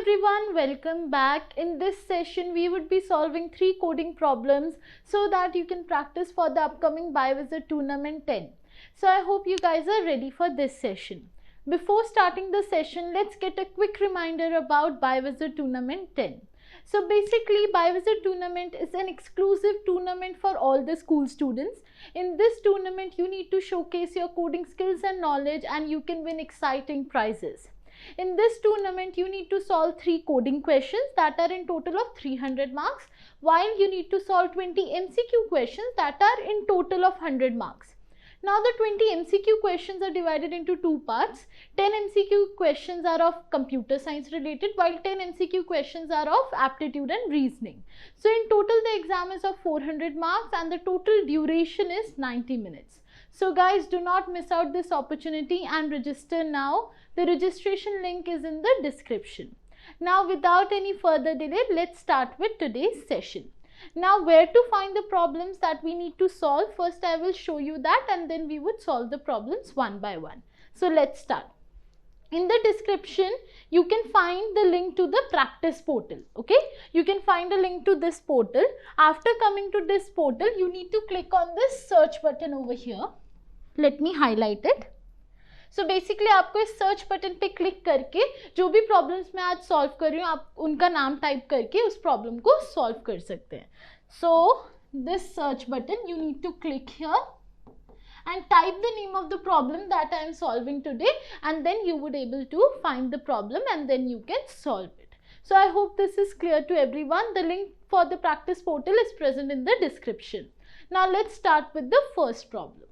everyone, welcome back. In this session, we would be solving 3 coding problems so that you can practice for the upcoming Biovisit Tournament 10. So I hope you guys are ready for this session. Before starting the session, let's get a quick reminder about Biovisit Tournament 10. So basically, Biovisit Tournament is an exclusive tournament for all the school students. In this tournament, you need to showcase your coding skills and knowledge, and you can win exciting prizes. In this tournament, you need to solve 3 coding questions that are in total of 300 marks, while you need to solve 20 MCQ questions that are in total of 100 marks. Now the 20 MCQ questions are divided into 2 parts. 10 MCQ questions are of computer science related, while 10 MCQ questions are of aptitude and reasoning. So in total the exam is of 400 marks and the total duration is 90 minutes. So guys, do not miss out this opportunity and register now. The registration link is in the description. Now without any further delay, let's start with today's session. Now where to find the problems that we need to solve? First I will show you that and then we would solve the problems one by one. So let's start. In the description, you can find the link to the practice portal. Okay, you can find a link to this portal. After coming to this portal, you need to click on this search button over here. Let me highlight it. So basically आपको इस search button पे click करके जो भी problems मैं आज solve कर रही हूँ आप उनका नाम टाइप करके उस प्रॉब्लम को सॉल्व कर सकते हैं. So this search button, you need to click here and type the name of the problem that I am solving today, and then you would able to find the problem and then you can solve it. So I hope this is clear to everyone. The link for the practice portal is present in the description. Now let's start with the first problem.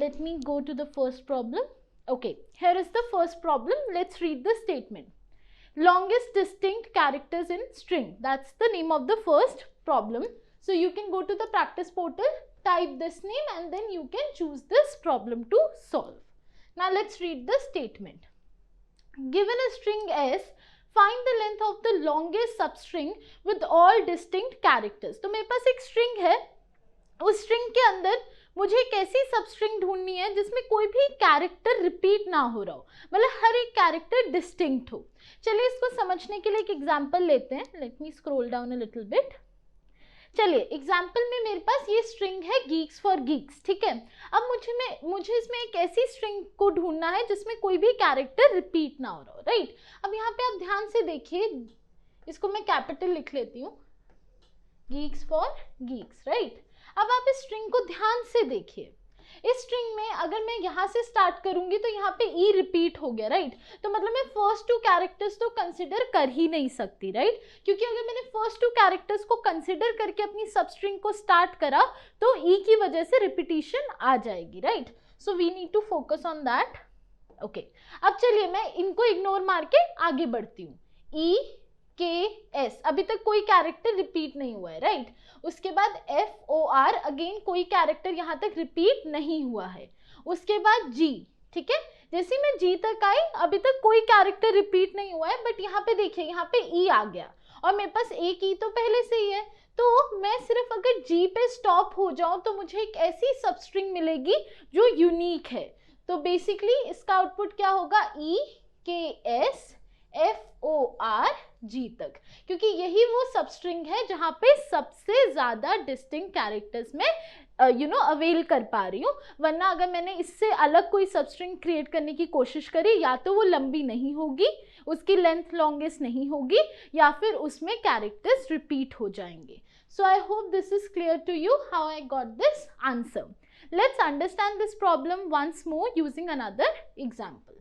Let me go to the first problem. Okay, here is the first problem. Let's read the statement. Longest distinct characters in string. That's the name of the first problem. So you can go to the practice portal, type this name, and then you can choose this problem to solve. Now let's read the statement. Given a string S, find the length of the longest substring with all distinct characters. तो मेरे पास एक string है. उस string के अंदर मुझे एक ऐसी सबस्ट्रिंग ढूंढनी है जिसमें कोई भी कैरेक्टर रिपीट ना हो रहा हो, मतलब हर एक कैरेक्टर डिस्टिंक्ट हो. चलिए इसको समझने के लिए एक एग्जांपल लेते हैं. Late me scroll down a little bit. चलिए एग्जांपल में मेरे पास ये स्ट्रिंग है गीक्स फॉर गीक्स. ठीक है, अब मुझे इसमें एक ऐसी स्ट्रिंग को ढूंढना है जिसमें कोई भी कैरेक्टर रिपीट ना हो रहा हो. राइट, अब यहाँ पे आप ध्यान से देखिए, इसको मैं कैपिटल लिख लेती हूँ, गीक्स फॉर गीक्स. राइट, अब आप इस स्ट्रिंग को ध्यान से देखिए. इस स्ट्रिंग में अगर मैं यहाँ से स्टार्ट करूंगी तो यहाँ पे ई रिपीट हो गया. राइट, तो मतलब मैं फर्स्ट 2 कैरेक्टर्स तो कंसिडर कर ही नहीं सकती. राइट, क्योंकि अगर मैंने फर्स्ट 2 कैरेक्टर्स को कंसिडर करके अपनी सब स्ट्रिंग को स्टार्ट करा तो ई की वजह से रिपीटिशन आ जाएगी. Right, so we need to focus on that. Okay, अब चलिए मैं इनको इग्नोर मार के आगे बढ़ती हूँ. ई के एस, अभी तक कोई कैरेक्टर रिपीट नहीं हुआ है. राइट, उसके बाद एफ ओ आर, अगेन कोई कैरेक्टर यहाँ तक रिपीट नहीं हुआ है. उसके बाद जी. ठीक है, जैसे मैं जी तक आई अभी तक कोई कैरेक्टर रिपीट नहीं हुआ है, बट यहाँ पे देखिए यहाँ पे ई आ गया और मेरे पास एक ई तो पहले से ही है. तो मैं सिर्फ अगर जी पे स्टॉप हो जाऊं तो मुझे एक ऐसी सबस्ट्रिंग मिलेगी जो यूनिक है. तो बेसिकली इसका आउटपुट क्या होगा, E K S F O R G तक, क्योंकि यही वो सबस्ट्रिंग है जहां पे सबसे ज्यादा डिस्टिंक्ट कैरेक्टर्स में अवेल कर पा रही हूँ. वरना अगर मैंने इससे अलग कोई सबस्ट्रिंग क्रिएट करने की कोशिश करी, या तो वो लंबी नहीं होगी, उसकी लेंथ लॉन्गेस्ट नहीं होगी, या फिर उसमें कैरेक्टर्स रिपीट हो जाएंगे. So I hope this is clear to you how I got this answer. Let's understand this problem once more using another example.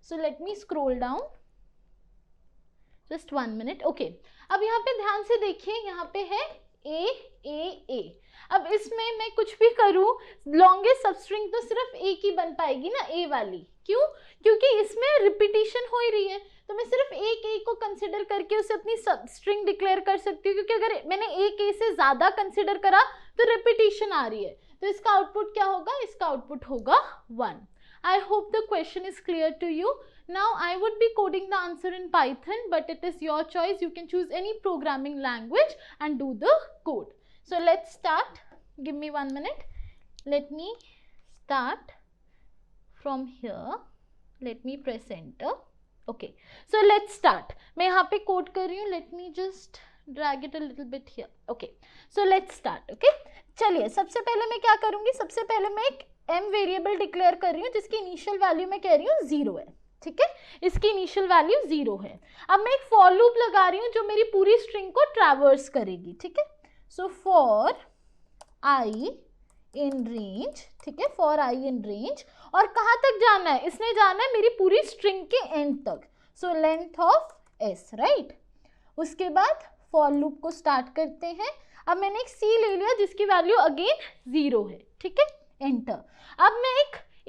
So let me scroll down just 1 minute. Okay, अब यहाँ पे ध्यान से देखिए, यहाँ पे है ए ए ए. अब इसमें मैं कुछ भी करूँ, लॉन्गेस्ट सबस्ट्रिंग तो सिर्फ एक ही बन पाएगी ना, ए वाली. क्यों? क्योंकि इसमें रिपीटिशन हो ही रही है, तो मैं सिर्फ एक ए को कंसिडर करके उसे अपनी सबस्ट्रिंग डिक्लेयर कर सकती हूँ. क्योंकि अगर मैंने एक ए से ज्यादा कंसिडर करा तो रिपीटिशन आ रही है. तो इसका आउटपुट क्या होगा, इसका आउटपुट होगा 1. I hope the question is clear to you. Now I would be coding the answer in Python, but it is your choice. You can choose any programming language and do the code. So let's start. Give me 1 minute. Let me start from here. Let me press enter. Okay, so let's start. मैं यहाँ पे code कर रही हूँ, late me just drag it a little bit here. Okay, so let's start. Okay, चलिए सबसे पहले मैं क्या करूँगी, सबसे पहले मैं एक m वेरिएबल डिक्लेयर कर रही हूँ जिसकी इनिशियल वैल्यू मैं कह रही हूँ 0 है. ठीक है, इसकी इनिशियल वैल्यू 0 है. अब मैं एक फॉर लूप लगा रही हूँ जो मेरी पूरी स्ट्रिंग को ट्रैवर्स करेगी. ठीक है, so for i in range. ठीक है, फॉर i इन रेंज, और कहाँ तक जाना है, इसने जाना है मेरी पूरी स्ट्रिंग के एंड तक. So length of s, right. उसके बाद फॉर लूप को स्टार्ट करते हैं. अब मैंने एक c ले लिया जिसकी वैल्यू अगेन 0 है. ठीक है, एंटर. अब मैं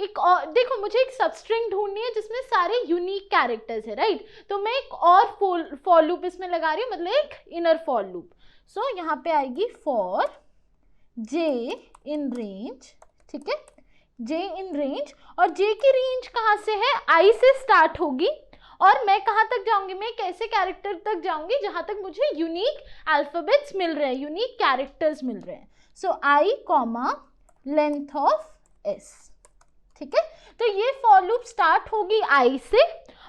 एक और, देखो मुझे एक सबस्ट्रिंग ढूंढनी है जिसमें सारे यूनिक कैरेक्टर्स है, राइट. तो मैं एक और फॉर लूप इसमें लगा रही हूँ, मतलब एक इनर फॉर लूप. सो यहाँ पे आएगी फॉर j इन रेंज. ठीक है, j इन रेंज, और j की रेंज कहाँ से है, i से स्टार्ट होगी, और मैं कहाँ तक जाऊंगी, मैं एक ऐसे कैरेक्टर तक जाऊंगी जहां तक मुझे यूनिक अल्फाबेट्स मिल रहे हैं, यूनिक कैरेक्टर्स मिल रहे हैं. सो i comma length of s. ठीक है, तो ये फॉर लूप स्टार्ट होगी i से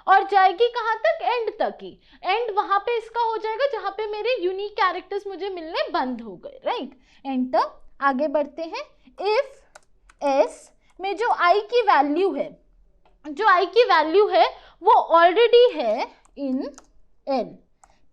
और जाएगी कहाँ तक, एंड तक ही. एंड वहां पे इसका हो जाएगा जहां पे मेरे यूनिक कैरेक्टर्स मुझे मिलने बंद हो गए, राइट. एंटर. आगे बढ़ते हैं. इफ s में जो i की वैल्यू है, जो i की वैल्यू है वो ऑलरेडी है इन l.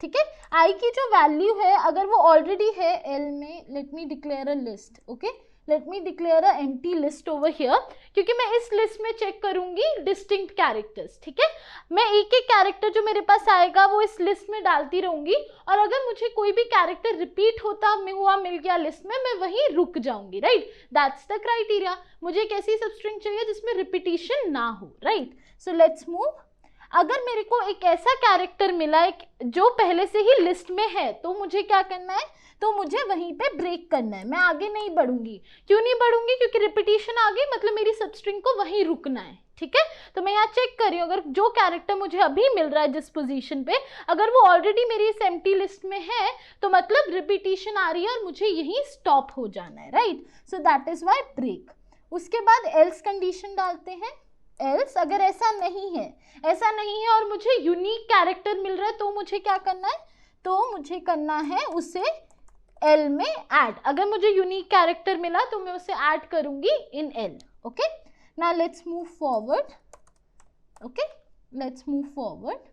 ठीक है, i की जो वैल्यू है अगर वो ऑलरेडी है l में, let me declare a list. Okay, let me declare a empty list over here, क्योंकि मैं इस लिस्ट में चेक करूंगी डिस्टिंक्ट कैरेक्टर्स. ठीक है, मैं एक एक कैरेक्टर जो मेरे पास आएगा वो इस लिस्ट में डालती रहूंगी, और अगर मुझे कोई भी कैरेक्टर रिपीट होता हुआ मिल गया लिस्ट में, मैं वहीं रुक जाऊंगी, राइट. That's the criteria. मुझे एक ऐसी सबस्ट्रिंग चाहिए जिसमें रिपीटिशन ना हो, राइट. So let's move. अगर मेरे को एक ऐसा कैरेक्टर मिला है जो पहले से ही लिस्ट में है, तो मुझे क्या करना है, तो मुझे वहीं पे ब्रेक करना है. मैं आगे नहीं बढ़ूंगी. क्यों नहीं बढ़ूंगी, क्योंकि रिपीटिशन आ गई, मतलब मेरी सबस्ट्रिंग को वहीं रुकना है. ठीक है, तो मैं यहाँ चेक कर रही हूँ, अगर जो कैरेक्टर मुझे अभी मिल रहा है जिस पोजीशन पे, अगर वो ऑलरेडी मेरी इस एम्प्टी लिस्ट में है, तो मतलब रिपीटिशन आ रही है और मुझे यहीं स्टॉप हो जाना है, right. So that is why break. उसके बाद एल्स कंडीशन डालते हैं. एल्स अगर ऐसा नहीं है, ऐसा नहीं है और मुझे यूनिक कैरेक्टर मिल रहा है, तो मुझे क्या करना है, तो मुझे करना है उसे L में ऐड. अगर मुझे यूनिक कैरेक्टर मिला तो मैं उसे ऐड करूंगी इन L. Okay, now let's move forward. Okay, let's move forward.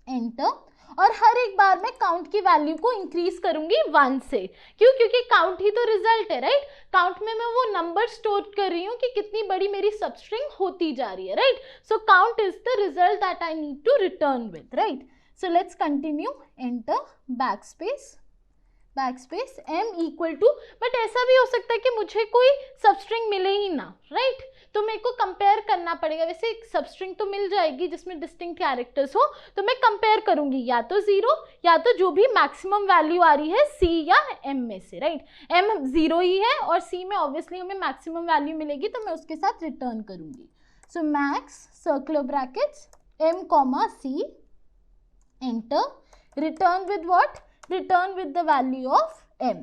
Enter. और हर एक बार मैं काउंट की वैल्यू को इंक्रीज करूंगी 1 से. क्यों, क्योंकि काउंट ही तो रिजल्ट है, राइट. काउंट में मैं वो नंबर स्टोर कर रही हूँ कि कितनी बड़ी मेरी सबस्ट्रिंग होती जा रही है, right. So count is the result that I need to return with, right. So let's continue. Enter, backspace, backspace, m equal to, but ऐसा भी हो सकता है कि मुझे कोई सबस्ट्रिंग मिले ही ना, राइट. तो मेरे को कंपेयर करना पड़ेगा. वैसे एक सबस्ट्रिंग तो मिल जाएगी जिसमें डिस्टिंक्ट कैरेक्टर्स हो, तो मैं कंपेयर करूंगी या तो 0 या तो जो भी मैक्सिमम वैल्यू आ रही है c या m में से, राइट. m 0 ही है और c में ऑब्वियसली हमें मैक्सिमम वैल्यू मिलेगी, तो मैं उसके साथ रिटर्न करूंगी. So max circular brackets m comma c. Enter. Return with what, return with the value of m.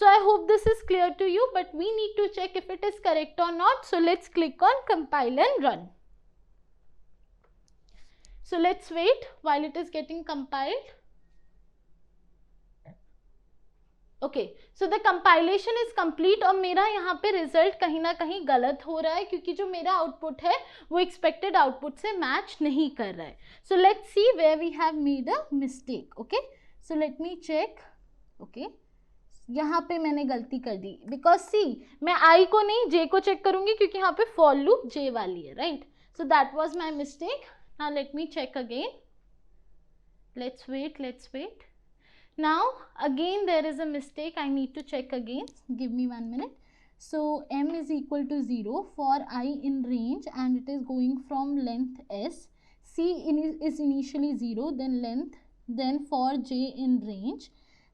So I hope this is clear to you, but we need to check if it is correct or not. So let's click on compile and run. So let's wait while it is getting compiled. Okay, so the compilation is complete और मेरा यहाँ पे result कहीं ना कहीं गलत हो रहा है, क्योंकि जो मेरा आउटपुट है वो एक्सपेक्टेड आउटपुट से मैच नहीं कर रहा है. So let's see where we have made a mistake. Okay, so let me check. Okay, यहाँ पे मैंने गलती कर दी, बिकॉज सी मैं i को नहीं j को चेक करूंगी, क्योंकि यहाँ पे फॉर लूप j वाली है, right. So that was my mistake. Now let me check again. Let's wait, let's wait. Now again there is a mistake. I need to check again. Give me 1 minute. So m is equal to 0 for I in range and it is going from length s. C is initially 0, then length, then for j in range.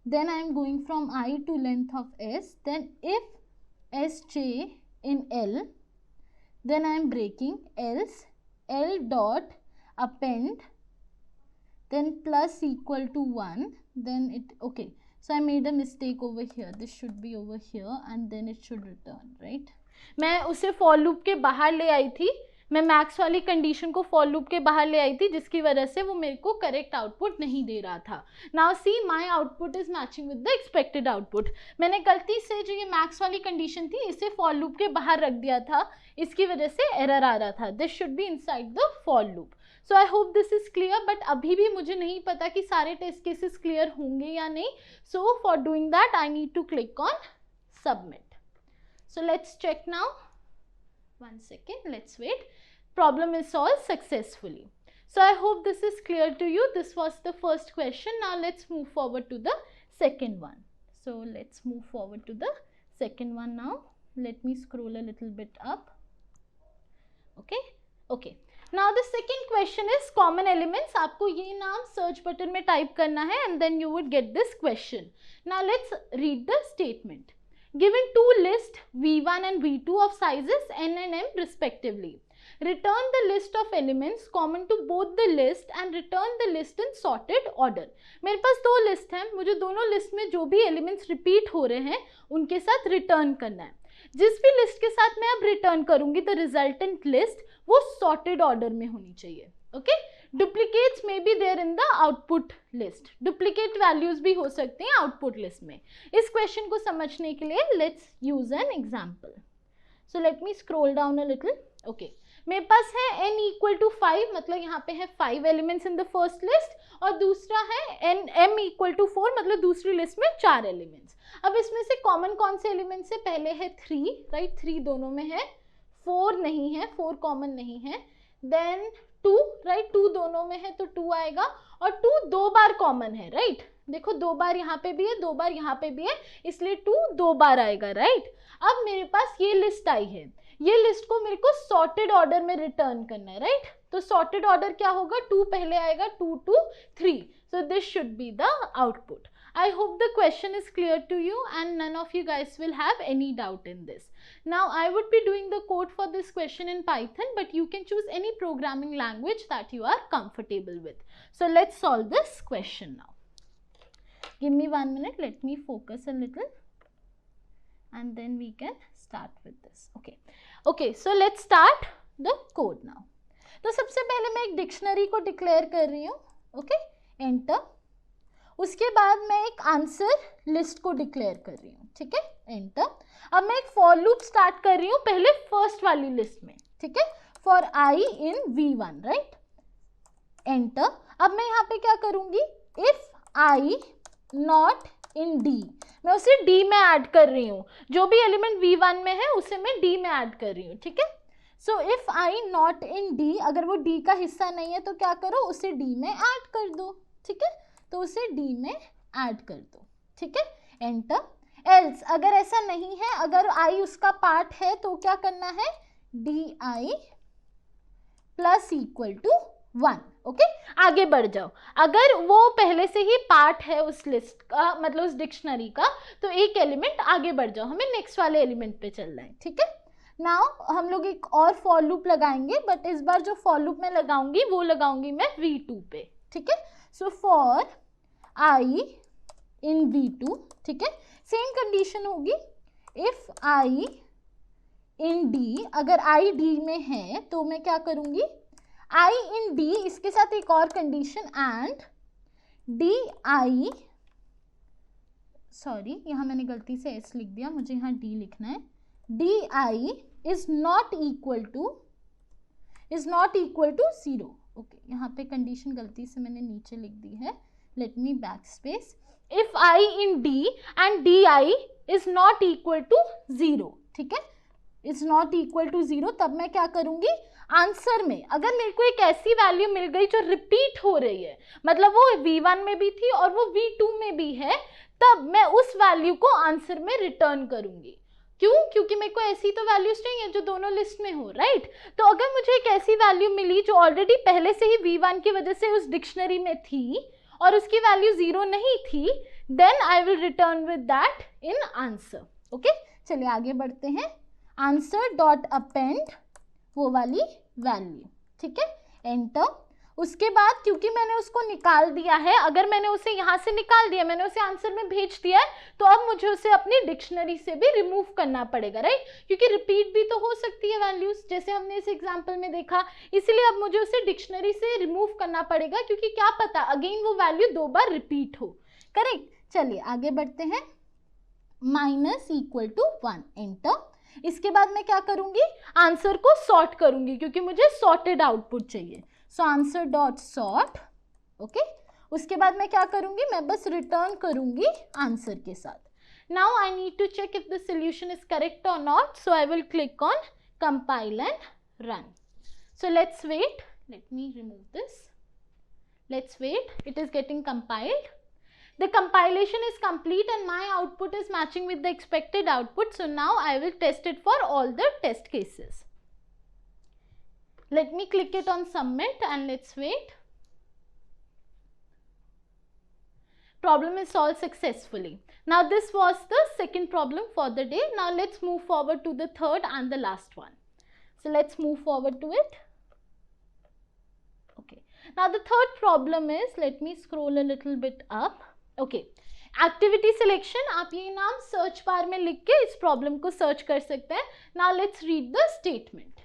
Then I am going from I to length of s. Then if sj in L, then I am breaking, else L dot append, then plus equal to 1. Then it, okay, so I made a mistake over here. This should be over here and then it should return, right. मैं उसे for loop के बाहर ले आई थी, मैं max वाली condition को for loop के बाहर ले आई थी, जिसकी वजह से वो मेरे को करेक्ट आउटपुट नहीं दे रहा था. Now see my output is matching with the expected output. मैंने गलती से जो ये मैक्स वाली कंडीशन थी इसे फॉर लूप के बाहर रख दिया था, इसकी वजह से एरर आ रहा था. This should be inside the for loop. So I hope this is clear. But अभी भी मुझे नहीं पता कि सारे टेस्ट केसेस क्लियर होंगे या नहीं. So for doing that I need to click on submit. So let's check now. 1 second, let's wait. Problem is solved successfully. So I hope this is clear to you. This was the first question. Now let's move forward to the second one. So let's move forward to the second one now. Let me scroll a little bit up. Okay. Now the second question is common elements. आपको ये नाम search button में type करना है and then you would get this question. Now let's read the statement. Given two lists V1 and V2 of sizes n and m respectively. Return the list of elements common to both the list and return the list in sorted order. मेरे पास दो list हैं, मुझे दोनों list में जो भी elements repeat हो रहे हैं उनके साथ रिटर्न करना है. जिस भी लिस्ट के साथ मैं अब रिटर्न करूंगी द रिजल्टेंट लिस्ट वो सॉर्टेड ऑर्डर में होनी चाहिए. ओके. डुप्लीकेट्स में be there in the output list. Duplicate values भी हो सकते हैं आउटपुट लिस्ट में. इस क्वेश्चन को समझने के लिए let's use an example. So let me scroll down a little. Okay, मेरे पास है n इक्वल टू 5, मतलब यहाँ पे है 5 elements in the first list, और दूसरा है m इक्वल टू 4, मतलब दूसरी लिस्ट में 4 एलिमेंट्स. अब इसमें से कॉमन कौन से एलिमेंट्स है? पहले है 3, राइट. 3 दोनों में है, 4 नहीं है, 4 कॉमन नहीं है. Then 2, right. 2 दोनों में है तो 2 आएगा, और 2 2 बार कॉमन है, राइट. देखो 2 बार यहाँ पे भी है, 2 बार यहाँ पे भी है, इसलिए 2 2 बार आएगा, राइट. अब मेरे पास ये लिस्ट आई है, ये लिस्ट को मेरे को सॉर्टेड ऑर्डर में रिटर्न करना है, राइट. तो सॉर्टेड ऑर्डर क्या होगा? 2 पहले आएगा, 2 2 3. So this should be the output. I hope the question is clear to you and none of you guys will have any doubt in this. Now I would be doing the code for this question in Python, but you can choose any programming language that you are comfortable with. So let's solve this question now. Give me 1 minute, let me focus a little and then we can start with this. Okay, so let's start the code now. तो सबसे पहले मैं एक dictionary को declare कर रही हूँ. Okay, enter. उसके बाद मैं एक आंसर लिस्ट को डिक्लेयर कर रही हूँ, ठीक है. एंटर. अब मैं एक फॉर लूप स्टार्ट कर रही हूँ पहले फर्स्ट वाली लिस्ट में, ठीक है. For I in V1, right. Enter. अब मैं यहाँ पे क्या करूँगी? If I not in D, मैं उसे D में ऐड कर रही हूँ. जो भी एलिमेंट V1 में है उसे मैं D में ऐड कर रही हूँ, ठीक है. So if I not in D, अगर वो D का हिस्सा नहीं है तो क्या करो? उसे D में ऐड कर दो, ठीक है. तो उसे D में ऐड कर दो, ठीक है. एंटर. एल्स, अगर ऐसा नहीं है, अगर I उसका पार्ट है तो क्या करना है? DI plus equal to 1. Okay, आगे बढ़ जाओ. अगर वो पहले से ही पार्ट है उस लिस्ट का, मतलब उस डिक्शनरी का, तो एक एलिमेंट आगे बढ़ जाओ, हमें नेक्स्ट वाले एलिमेंट पे चलना है, ठीक है. नाउ हम लोग एक और फॉर लूप लगाएंगे, बट इस बार जो फॉर लूप मैं लगाऊंगी वो लगाऊंगी मैं V2 पे, ठीक है. So for I in V2, ठीक है. सेम कंडीशन होगी. इफ आई इन D, अगर आई D में है तो मैं क्या करूंगी? आई इन D, इसके साथ एक और कंडीशन, एंड DI, सॉरी यहाँ मैंने गलती से S लिख दिया, मुझे यहाँ D लिखना है. DI is not equal to 0. Okay, यहाँ पे कंडीशन गलती से मैंने नीचे लिख दी है. Let me backspace. If I in D and DI is not equal to 0, ठीक है. इज नॉट इक्वल टू 0, तब मैं क्या करूंगी? आंसर में अगर मेरे को एक ऐसी वैल्यू मिल गई जो रिपीट हो रही है, मतलब वो V1 में भी थी और वो V2 में भी है, तब मैं उस वैल्यू को आंसर में रिटर्न करूंगी. क्यों? क्योंकि मेरे को ऐसी तो वैल्यूज चाहिए जो दोनों लिस्ट में हो, राइट. तो अगर मुझे एक ऐसी वैल्यू मिली जो ऑलरेडी पहले से ही V1 की वजह से उस डिक्शनरी में थी और उसकी वैल्यू 0 नहीं थी, then I will return with that in answer. Okay, चलिए आगे बढ़ते हैं. आंसर डॉट अपेंड वो वाली वैल्यू, ठीक है. एंटर. उसके बाद क्योंकि मैंने उसको निकाल दिया है, अगर मैंने उसे यहाँ से निकाल दिया, मैंने उसे आंसर में भेज दिया है, तो अब मुझे उसे अपनी डिक्शनरी से भी रिमूव करना पड़ेगा, राइट, क्योंकि रिपीट भी तो हो सकती है वैल्यूज, जैसे हमने इस एग्जाम्पल में देखा, इसलिए अब मुझे उसे डिक्शनरी से रिमूव करना पड़ेगा, क्योंकि क्या पता अगेन वो वैल्यू 2 बार रिपीट हो, करेक्ट। चलिए आगे बढ़ते हैं, माइनस इक्वल टू 1, एंटर। इसके बाद मैं क्या करूंगी, आंसर को सॉर्ट करूंगी, क्योंकि मुझे सॉर्टेड आउटपुट चाहिए, so answer dot sort, okay. उसके बाद मैं क्या करूंगी, मैं बस रिटर्न करूंगी आंसर के साथ। Now I need to check if the solution is correct और not, so I will click on compile and run. So let's wait, let me remove this, let's wait, it is getting compiled. The compilation is complete and my output is matching with the expected output, so now I will test it for all the test cases. Let me click it on submit and let's wait. Problem is solved successfully. Now this was the second problem for the day. Now let's move forward to the third and the last one. So let's move forward to it. Okay. Now the third problem is, let me scroll a little bit up. Okay. Activity selection, आप ये नाम search bar में लिख के इस problem को search कर सकते हैं. Now let's read the statement.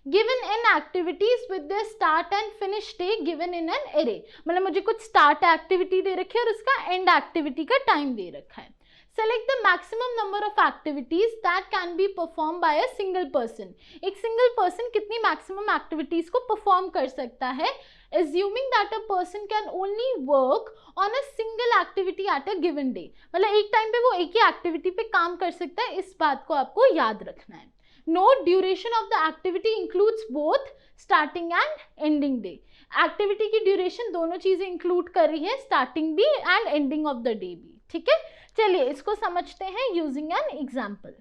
Given an activities with the start and finish day given in an array. मतलब मुझे कुछ स्टार्ट एक्टिविटी दे रखी है और उसका एंड एक्टिविटी का टाइम दे रखा है. Select the maximum number of activities that can be performed by a single person. एक single person कितनी maximum activities को perform कर सकता है, assuming that a person can only work on a single activity at a given day. मतलब एक time पे वो एक ही एक्टिविटी पे काम कर सकता है, इस बात को आपको याद रखना है. Note duration of the activity includes both starting and ending day. Activity की ड्यूरेशन दोनों चीजें इंक्लूड कर रही है, स्टार्टिंग भी and ending of the day भी. ठीक है, चलिए इसको समझते हैं यूजिंग एन एग्जाम्पल.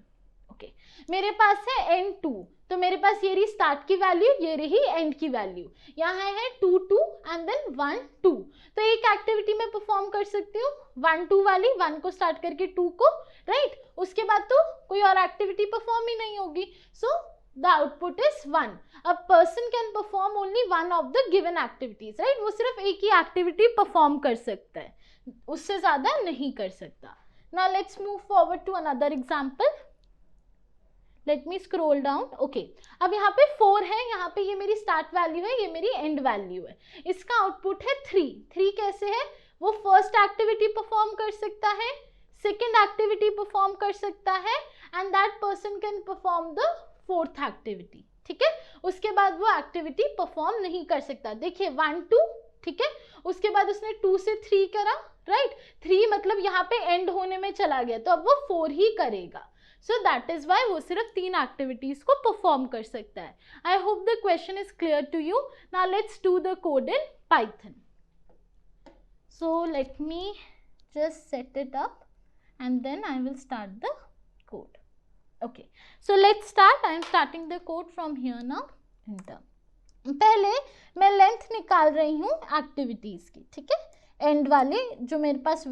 ओके, मेरे पास है n2, तो मेरे पास ये रही स्टार्ट की वैल्यू, ये रही एंड की वैल्यू. यहाँ है 2 2 एंड देन 1 2. तो एक एक्टिविटी में परफॉर्म कर सकती हूँ 1 2 वाली, 1 को स्टार्ट करके 2 को, राइट. उसके बाद तो कोई और एक्टिविटी परफॉर्म ही नहीं होगी. सो the output is 1. A person can perform only one of the given activities, right? वो सिर्फ एक ही एक्टिविटी परफॉर्म कर सकता है, उससे ज्यादा नहीं कर सकता. Now let's move forward to another example. Let me scroll down. Okay, अब यहाँ पे 4 है, यहाँ पे ये मेरी स्टार्ट वैल्यू है, ये मेरी एंड वैल्यू है. इसका आउटपुट है 3. 3 कैसे है, वो फर्स्ट एक्टिविटी परफॉर्म कर सकता है, सेकेंड एक्टिविटी परफॉर्म कर सकता है, and that person can perform the fourth activity. ठीक है, उसके बाद वो एक्टिविटी परफॉर्म नहीं कर सकता. देखिए 1 2, ठीक है, उसके बाद उसने 2 से 3 करा, राइट. 3 मतलब यहाँ पे एंड होने में चला गया, तो अब वो 4 ही करेगा. सो दैट इज वाई वो सिर्फ 3 एक्टिविटीज को परफॉर्म कर सकता है. I hope the question is clear to you. Now let's do the code in Python. So let me just set it up and then I will start the code. Okay, so let's start. I am starting the code from here now. Enter. पहले मैं length निकाल रही हूँ activities की. ठीक है, and वाले जो मेरे पास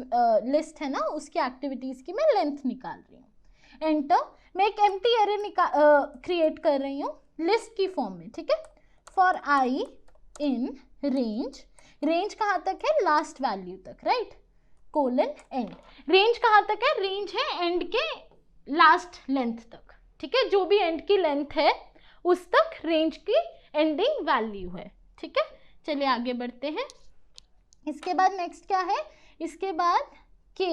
लिस्ट है ना, उसकी एक्टिविटीज़ की मैं लेंथ निकाल रही हूँ. एंटर. मैं एक एम्प्टी एरे क्रिएट कर रही हूँ लिस्ट की फॉर्म में. ठीक है, for I in range. Range कहाँ तक है, लास्ट वैल्यू तक, राइट. Colon and. रेंज कहाँ तक है, रेंज है एंड के लास्ट लेंथ तक. ठीक है, जो भी एंड की लेंथ है उस तक रेंज की एंडिंग वैल्यू है. ठीक है, चलिए आगे बढ़ते हैं. इसके बाद नेक्स्ट क्या है, इसके बाद के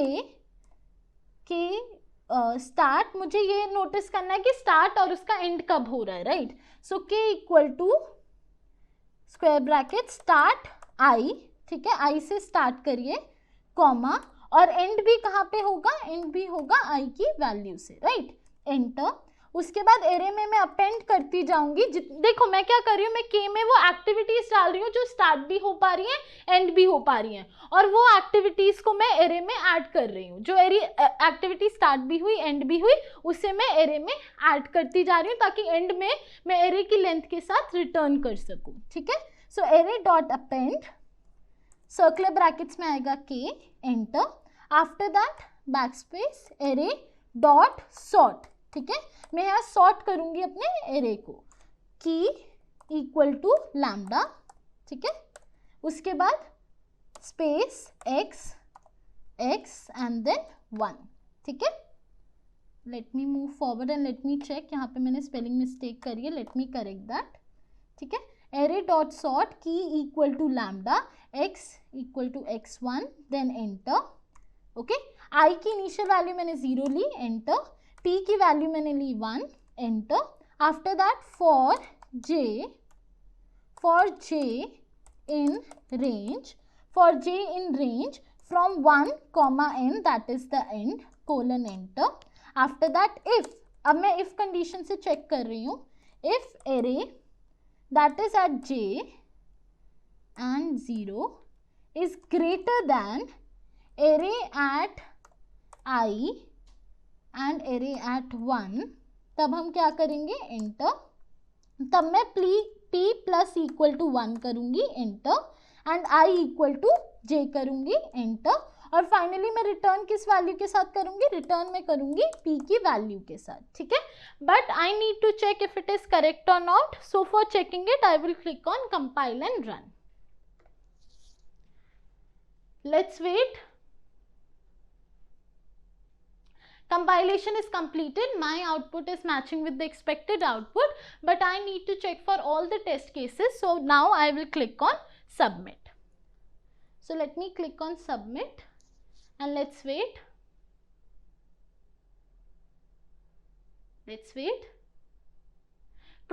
स्टार्ट. मुझे ये नोटिस करना है कि स्टार्ट और उसका एंड कब हो रहा है, right. So K equal to square bracket start I. ठीक है, आई से स्टार्ट करिए, कॉमा, और एंड भी कहाँ पे होगा, एंड भी होगा आई की वैल्यू से, राइट. एंटर. उसके बाद एरे में मैं अपेंड करती जाऊंगी. देखो मैं क्या कर रही हूँ, मैं के में वो एक्टिविटीज डाल रही हूँ जो स्टार्ट भी हो पा रही हैं एंड भी हो पा रही हैं, और वो एक्टिविटीज को मैं एरे में ऐड कर रही हूँ. जो एक्टिविटी स्टार्ट भी हुई एंड भी हुई उसे मैं एरे में ऐड करती जा रही हूँ, ताकि एंड में मैं एरे की लेंथ के साथ रिटर्न कर सकूँ. ठीक है, so array dot append, circular brackets में आएगा के, enter. After that backspace array dot sort. ठीक है, मैं यहाँ सॉर्ट करूंगी अपने एरे को, की इक्वल टू लैम्डा. ठीक है, उसके बाद स्पेस x एंड देन 1, ठीक है। Let me move forward and let me check, यहाँ पे मैंने स्पेलिंग मिस्टेक करी है, लेट मी करेक्ट दैट, ठीक है। Array dot sort key equal to lambda x equal to x1 then enter, okay. i की इनिशियल वैल्यू मैंने 0 ली, एंटर। t की वैल्यू मैंने ली 1, enter. After that for j in range from 1 comma n, that is the end, colon enter. After that if, अब मैं if condition से check कर रही हूँ, if array that is at j and 0 is greater than array at I and array at 1, तब हम क्या करेंगे, enter। तब मैं p प्लस इक्वल टू 1 करूँगी, enter, and i equal to j करूँगी, एंटर। और फाइनली मैं रिटर्न किस वैल्यू के साथ करूँगी, रिटर्न में करूँगी p की वैल्यू के साथ, ठीक है। But I need to check if it is correct और not, so for checking it I will click on compile and run. Let's wait. Compilation is completed, my output is matching with the expected output, but I need to check for all the test cases, so now I will click on submit. So let me click on submit and let's wait. Let's wait.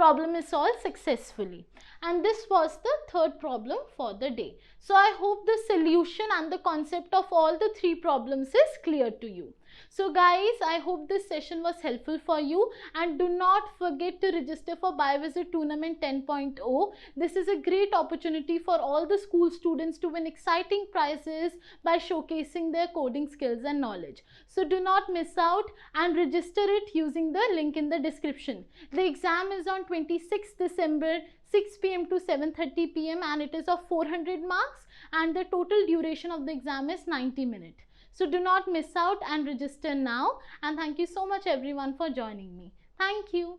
Problem is solved successfully, and this was the third problem for the day. So I hope the solution and the concept of all the 3 problems is clear to you. So guys, I hope this session was helpful for you, and do not forget to register for Biovisit Tournament 10.0. This is a great opportunity for all the school students to win exciting prizes by showcasing their coding skills and knowledge. So do not miss out and register it using the link in the description. The exam is on 26th December 6 PM to 7:30 PM and it is of 400 marks, and the total duration of the exam is 90 minutes. So do not miss out and register now, and thank you so much everyone for joining me. Thank you.